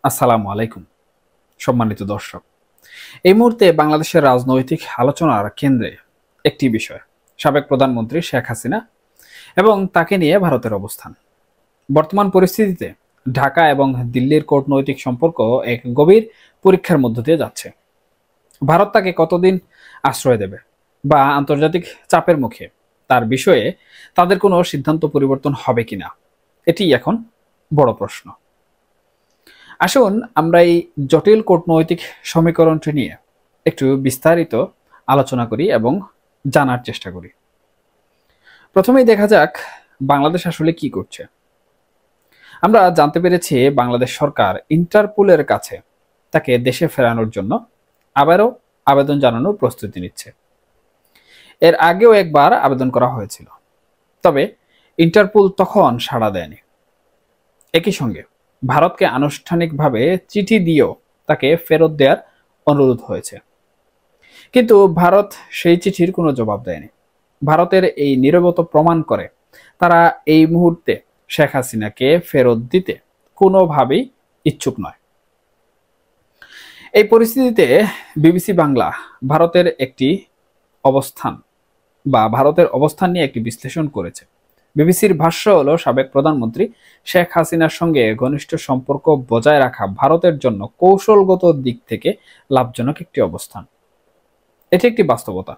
আসসালামু আলাইকুম সম্মানিত দর্শক। এই মুহূর্তে বাংলাদেশের রাজনৈতিক আলোচনার কেন্দ্রে একটি বিষয় সাবেক প্রধানমন্ত্রী শেখ হাসিনা এবং তাকে নিয়ে ভারতের অবস্থান। বর্তমান পরিস্থিতিতে ঢাকা এবং দিল্লির কূটনৈতিক সম্পর্ক এক গভীর পরীক্ষার মধ্য দিয়ে যাচ্ছে। ভারত তাকে কতদিন আশ্রয় দেবে বা আন্তর্জাতিক চাপের মুখে তার বিষয়ে তাদের কোনো সিদ্ধান্ত পরিবর্তন হবে কিনা, এটি এখন বড় প্রশ্ন। আসুন আমরা এই জটিল কূটনৈতিক সমীকরণটি নিয়ে একটু বিস্তারিত আলোচনা করি এবং জানার চেষ্টা করি। প্রথমেই দেখা যাক বাংলাদেশ আসলে কি করছে। আমরা জানতে পেরেছি বাংলাদেশ সরকার ইন্টারপোলের কাছে তাকে দেশে ফেরানোর জন্য আবারও আবেদন জানানোর প্রস্তুতি নিচ্ছে। এর আগেও একবার আবেদন করা হয়েছিল, তবে ইন্টারপোল তখন সাড়া দেয়নি। একই সঙ্গে ভারতকে আনুষ্ঠানিকভাবে চিঠি দিয়েও তাকে ফেরত দেওয়ার অনুরোধ হয়েছে, কিন্তু ভারত সেই চিঠির কোনো জবাব দেয়নি। ভারতের এই নীরবতা প্রমাণ করে তারা এই মুহূর্তে শেখ হাসিনাকে ফেরত দিতে কোনোভাবেই ইচ্ছুক নয়। এই পরিস্থিতিতে বিবিসি বাংলা ভারতের অবস্থান নিয়ে একটি বিশ্লেষণ করেছে। বিবিসির ভাষ্য হলো, সাবেক প্রধানমন্ত্রী শেখ হাসিনার সঙ্গে ঘনিষ্ঠ সম্পর্ক বজায় রাখা ভারতের জন্য কৌশলগত দিক থেকে লাভজনক একটি অবস্থান। এটি একটি বাস্তবতা।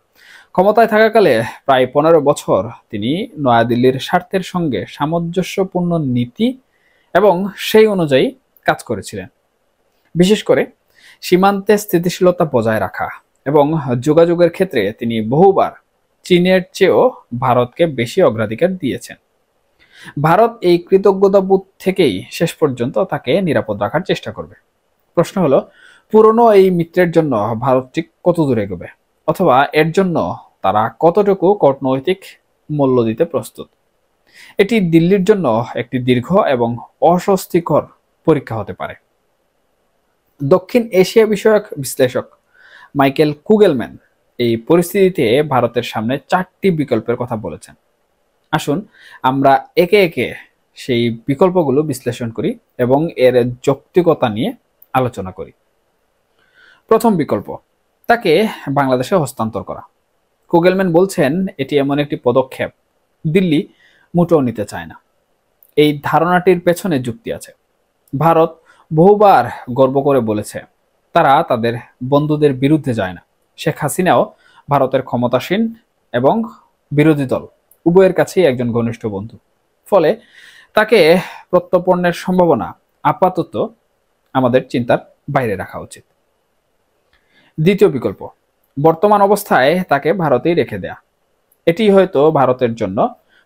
ক্ষমতায় থাকাকালে প্রায় 15 বছর তিনি নয়াদিল্লির স্বার্থের সঙ্গে সামঞ্জস্যপূর্ণ নীতি এবং সেই অনুযায়ী কাজ করেছিলেন। বিশেষ করে সীমান্তে স্থিতিশীলতা বজায় রাখা এবং যোগাযোগের ক্ষেত্রে তিনি বহুবার চীনের চেয়েও ভারতকে বেশি অগ্রাধিকার দিয়েছেন। ভারত এই কৃতজ্ঞতাবোধ থেকেই শেষ পর্যন্ত তাকে নিরাপদ রাখার চেষ্টা করবে। প্রশ্ন হলো, পুরনো এই মিত্রের জন্য ভারত ঠিক কত দূর এগোবে, অথবা এর জন্য তারা কতটুকু কূটনৈতিক মূল্য দিতে প্রস্তুত। এটি দিল্লির জন্য একটি দীর্ঘ এবং অস্বস্তিকর পরীক্ষা হতে পারে। দক্ষিণ এশিয়া বিষয়ক বিশ্লেষক মাইকেল কুগেলম্যান এই পরিস্থিতিতে ভারতের সামনে 4টি বিকল্পের কথা বলেছেন। আসুন আমরা একে একে সেই বিকল্পগুলো বিশ্লেষণ করি এবং এর যৌক্তিকতা নিয়ে আলোচনা করি। প্রথম বিকল্প, তাকে বাংলাদেশে হস্তান্তর করা। কুগেলম্যান বলছেন, এটি এমন একটি পদক্ষেপ দিল্লি মোটেও নিতে চায় না। এই ধারণাটির পেছনে যুক্তি আছে। ভারত বহুবার গর্ব করে বলেছে তারা তাদের বন্ধুদের বিরুদ্ধে যায় না। শেখ হাসিনাও ভারতের ক্ষমতাসীন এবং বিরোধী দল উভয়ের কাছেই একজন ঘনিষ্ঠ বন্ধু। ফলে তাকে প্রত্যর্পণের সম্ভাবনা আপাতত আমাদের চিন্তার বাইরে রাখা উচিত। দ্বিতীয় বিকল্প, বর্তমান অবস্থায় তাকে ভারতেই রেখে দেয়া। এটি হয়তো ভারতের জন্য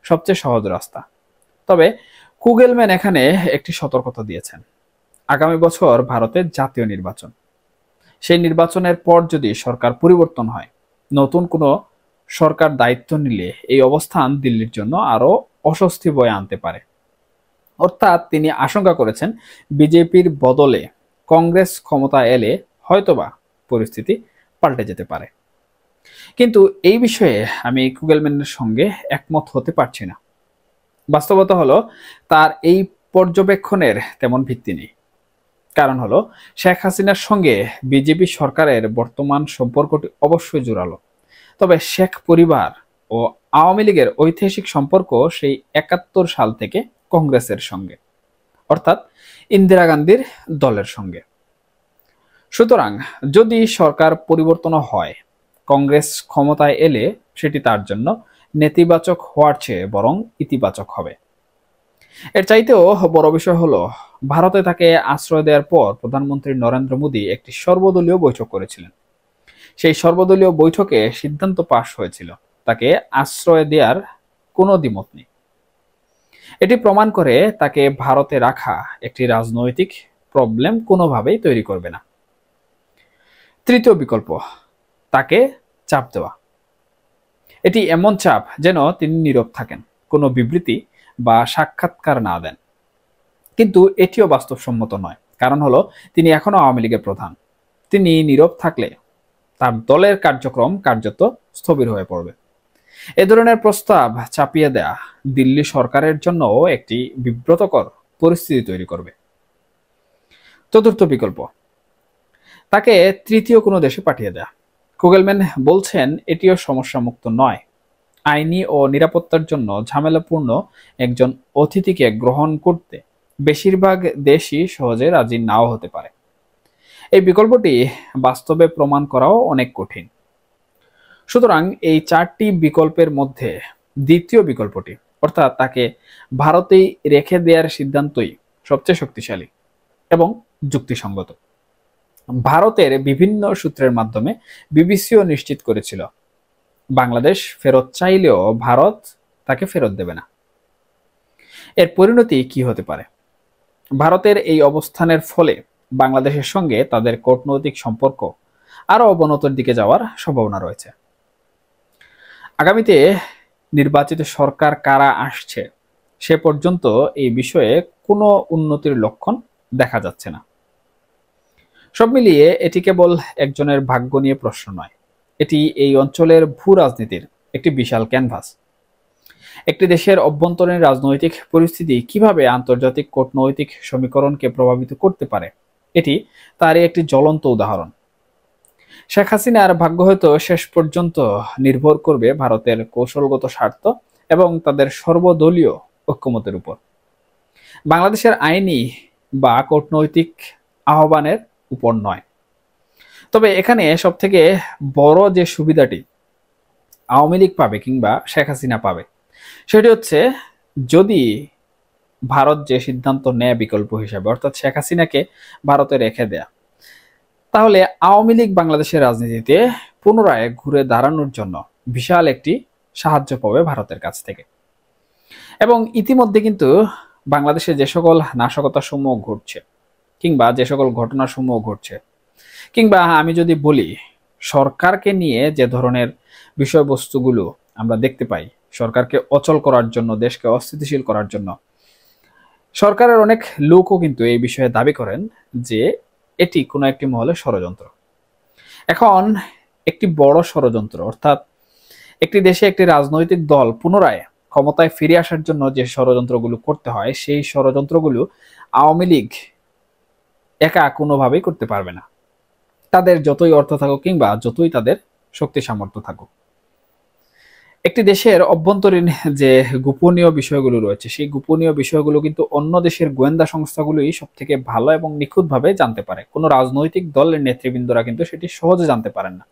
সবচেয়ে সহজ রাস্তা। তবে কুগেলম্যান এখানে একটি সতর্কতা দিয়েছেন। আগামী বছর ভারতের জাতীয় নির্বাচন। সেই নির্বাচনের পর যদি সরকার পরিবর্তন হয়, নতুন কোনো সরকার দায়িত্ব নিলে এই অবস্থান দিল্লির জন্য আরো অস্বস্তি বয়ে আনতে পারে। অর্থাৎ তিনি আশঙ্কা করেছেন বিজেপির বদলে কংগ্রেস ক্ষমতা এলে হয়তোবা পরিস্থিতি পাল্টে যেতে পারে। কিন্তু এই বিষয়ে আমি কুগেলম্যানের সঙ্গে একমত হতে পারছি না। বাস্তবতা হলো, তার এই পর্যবেক্ষণের তেমন ভিত্তি নেই। কারণ হলো, শেখ হাসিনার সঙ্গে বিজেপি সরকারের বর্তমান সম্পর্কটি অবশ্যই জোরালো। তবে শেখ পরিবার ও আওয়ামী লীগের ঐতিহাসিক সম্পর্ক সেই 71 সাল থেকে কংগ্রেসের সঙ্গে, অর্থাৎ ইন্দিরা গান্ধীর দলের সঙ্গে। সুতরাং যদি সরকার পরিবর্তন হয়, কংগ্রেস ক্ষমতায় এলে সেটি তার জন্য নেতিবাচক হওয়ার চেয়ে বরং ইতিবাচক হবে। এর চাইতেও বড় বিষয় হলো, ভারতে তাকে আশ্রয় দেওয়ার পর প্রধানমন্ত্রী নরেন্দ্র মোদী একটি সর্বদলীয় বৈঠক করেছিলেন। সেই সর্বদলীয় বৈঠকে সিদ্ধান্ত পাশ হয়েছিল তাকে আশ্রয় দেওয়ার কোনো দ্বিমত নেই। এটি প্রমাণ করে তাকে ভারতে রাখা একটি রাজনৈতিক প্রবলেম কোনোভাবেই তৈরি করবে না। তৃতীয় বিকল্প, তাকে চাপ দেওয়া। এটি এমন চাপ যেন তিনি নীরব থাকেন, কোনো বিবৃতি বা সাক্ষাৎকার না দেন। কিন্তু এটিও বাস্তবসম্মত নয়। কারণ হলো, তিনি এখনো আওয়ামী লীগের প্রধান। তিনি নীরব থাকলে তার দলের কার্যক্রম কার্যত স্থবির হয়ে পড়বে। এ ধরনের প্রস্তাব চাপিয়ে দেয়া দিল্লি সরকারের জন্য একটি বিব্রতকর পরিস্থিতি তৈরি করবে। চতুর্থ বিকল্প, তাকে তৃতীয় কোনো দেশে পাঠিয়ে দেয়া। কুগেলম্যান বলছেন এটিও সমস্যা মুক্ত নয়। আইনি ও নিরাপত্তার জন্য ঝামেলাপূর্ণ একজন অতিথিকে গ্রহণ করতে বেশিরভাগ দেশই সহজে রাজি নাও হতে পারে। এই বিকল্পটি বাস্তবে প্রমাণ করাও অনেক কঠিন। সুতরাং এই চারটি বিকল্পের মধ্যে দ্বিতীয় বিকল্পটি, অর্থাৎ তাকে ভারতেই রেখে দেওয়ার সিদ্ধান্তই সবচেয়ে শক্তিশালী এবং যুক্তিসঙ্গত। ভারতের বিভিন্ন সূত্রের মাধ্যমে বিবিসিও নিশ্চিত করেছিল বাংলাদেশ ফেরত চাইলেও ভারত তাকে ফেরত দেবে না। এর পরিণতি কি হতে পারে? ভারতের এই অবস্থানের ফলে বাংলাদেশের সঙ্গে তাদের কূটনৈতিক সম্পর্ক আরো অবনতির দিকে যাওয়ার সম্ভাবনা রয়েছে। আগামীতে নির্বাচিত সরকার কারা আসছে সে পর্যন্ত এই বিষয়ে কোনো উন্নতির লক্ষণ দেখা যাচ্ছে না। সব মিলিয়ে এটি কেবল একজনের ভাগ্য নিয়ে প্রশ্ন নয়, এটি এই অঞ্চলের ভূ রাজনীতির একটি বিশাল ক্যানভাস। একটি দেশের অভ্যন্তরীণ রাজনৈতিক পরিস্থিতি কিভাবে আন্তর্জাতিক কূটনৈতিক সমীকরণকে প্রভাবিত করতে পারে, এটি তারই একটি জ্বলন্ত উদাহরণ। শেখ হাসিনার ভাগ্য হয়তো শেষ পর্যন্ত নির্ভর করবে ভারতের কৌশলগত স্বার্থ এবং তাদের সর্বদলীয় ঐক্যমতের উপর, বাংলাদেশের আইনি বা কূটনৈতিক আহ্বানের উপর নয়। তবে এখানে সব থেকে বড় যে সুবিধাটি আওয়ামী লীগ পাবে কিংবা শেখ হাসিনা পাবে সেটি হচ্ছে, যদি ভারত যে সিদ্ধান্ত নেয় বিকল্প হিসাবে, অর্থাৎ শেখ হাসিনাকে ভারতে রেখে দেয়া, তাহলে আওয়ামী লীগ বাংলাদেশের রাজনীতিতে পুনরায় ঘুরে দাঁড়ানোর জন্য বিশাল একটি সাহায্য পাবে ভারতের কাছ থেকে। এবং ইতিমধ্যে কিন্তু বাংলাদেশে যে সকল নাশকতা সমূহ ঘটছে কিংবা যে সকল ঘটনা সমূহ ঘটছে, কিংবা আমি যদি বলি সরকারকে নিয়ে যে ধরনের বিষয়বস্তুগুলো আমরা দেখতে পাই, সরকারকে অচল করার জন্য, দেশকে অস্থিতিশীল করার জন্য, সরকারের অনেক লোকও কিন্তু এই বিষয়ে দাবি করেন যে এটি কোনো একটি মহলে ষড়যন্ত্র। এখন একটি বড় ষড়যন্ত্র, অর্থাৎ একটি দেশে একটি রাজনৈতিক দল পুনরায় ক্ষমতায় ফিরে আসার জন্য যে ষড়যন্ত্রগুলো করতে হয়, সেই ষড়যন্ত্রগুলো আওয়ামী লীগ একা কোনোভাবেই করতে পারবে না, তাদের যতই অর্থ থাকুক কিংবা যতই তাদের শক্তি সামর্থ্য থাকুক। একটি দেশের অভ্যন্তরীণ যে গোপনীয় বিষয়গুলো রয়েছে, সেই গোপনীয় বিষয়গুলো কিন্তু অন্য দেশের গোয়েন্দা সংস্থাগুলোই সব থেকে ভালো এবং নিখুঁতভাবে জানতে পারে। কোনো রাজনৈতিক দলের নেতৃবৃন্দরা কিন্তু সেটি সহজে জানতে পারেন না।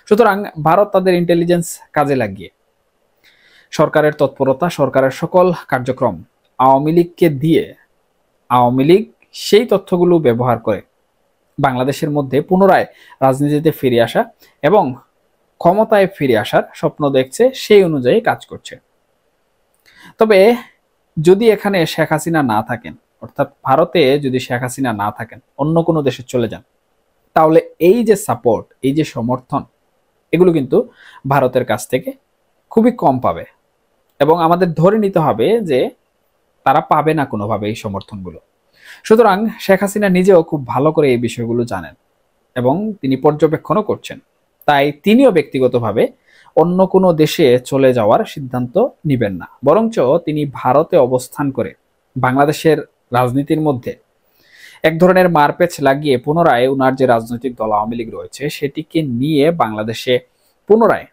সুতরাং ভারত তাদের ইন্টেলিজেন্স কাজে লাগিয়ে সরকারের তৎপরতা, সরকারের সকল কার্যক্রম আওয়ামী লীগকে দিয়ে, আওয়ামী লীগ সেই তথ্যগুলো ব্যবহার করে বাংলাদেশের মধ্যে পুনরায় রাজনীতিতে ফিরে আসা এবং ক্ষমতায় ফিরে আসার স্বপ্ন দেখছে, সেই অনুযায়ী কাজ করছে। তবে যদি এখানে শেখ হাসিনা না থাকেন, অর্থাৎ ভারতে যদি শেখ হাসিনা না থাকেন, অন্য কোনো দেশে চলে যান, তাহলে এই যে সাপোর্ট, এই যে সমর্থন, এগুলো কিন্তু ভারতের কাছ থেকে খুবই কম পাবে এবং আমাদের ধরে নিতে হবে যে তারা পাবে না কোনোভাবে এই সমর্থনগুলো। সুতরাং শেখ হাসিনা নিজেও খুব ভালো করে এই বিষয়গুলো জানেন এবং তিনি পর্যবেক্ষণও করছেন। তাই তিনিও ব্যক্তিগতভাবে অন্য কোনো দেশে চলে যাওয়ার সিদ্ধান্ত নেবেন না, বরঞ্চ তিনি ভারতে অবস্থান করে বাংলাদেশের রাজনীতির মধ্যে এক ধরনের মারপ্যাচ লাগিয়ে পুনরায় ওনার যে রাজনৈতিক দল আওয়ামী লীগ রয়েছে সেটিকে নিয়ে বাংলাদেশে পুনরায়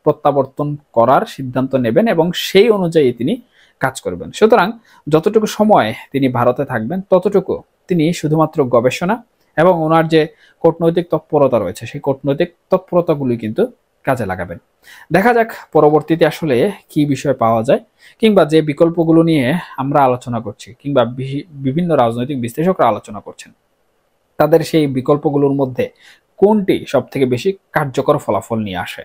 প্রত্যাবর্তন করার সিদ্ধান্ত নেবেন এবং সেই অনুযায়ী তিনি কাজ করবেন। সুতরাং যতটুকু সময় তিনি ভারতে থাকবেন ততটুকু তিনি শুধুমাত্র গবেষণা এবং ওনার যে কূটনৈতিক তৎপরতা রয়েছে সেই কূটনৈতিক তৎপরতাগুলি কিন্তু কাজে লাগাবেন। দেখা যাক পরবর্তীতে আসলে কি বিষয় পাওয়া যায়, কিংবা যে বিকল্পগুলো নিয়ে আমরা আলোচনা করছি কিংবা বিভিন্ন রাজনৈতিক বিশ্লেষকরা আলোচনা করছেন, তাদের সেই বিকল্পগুলোর মধ্যে কোনটি সব থেকে বেশি কার্যকর ফলাফল নিয়ে আসে।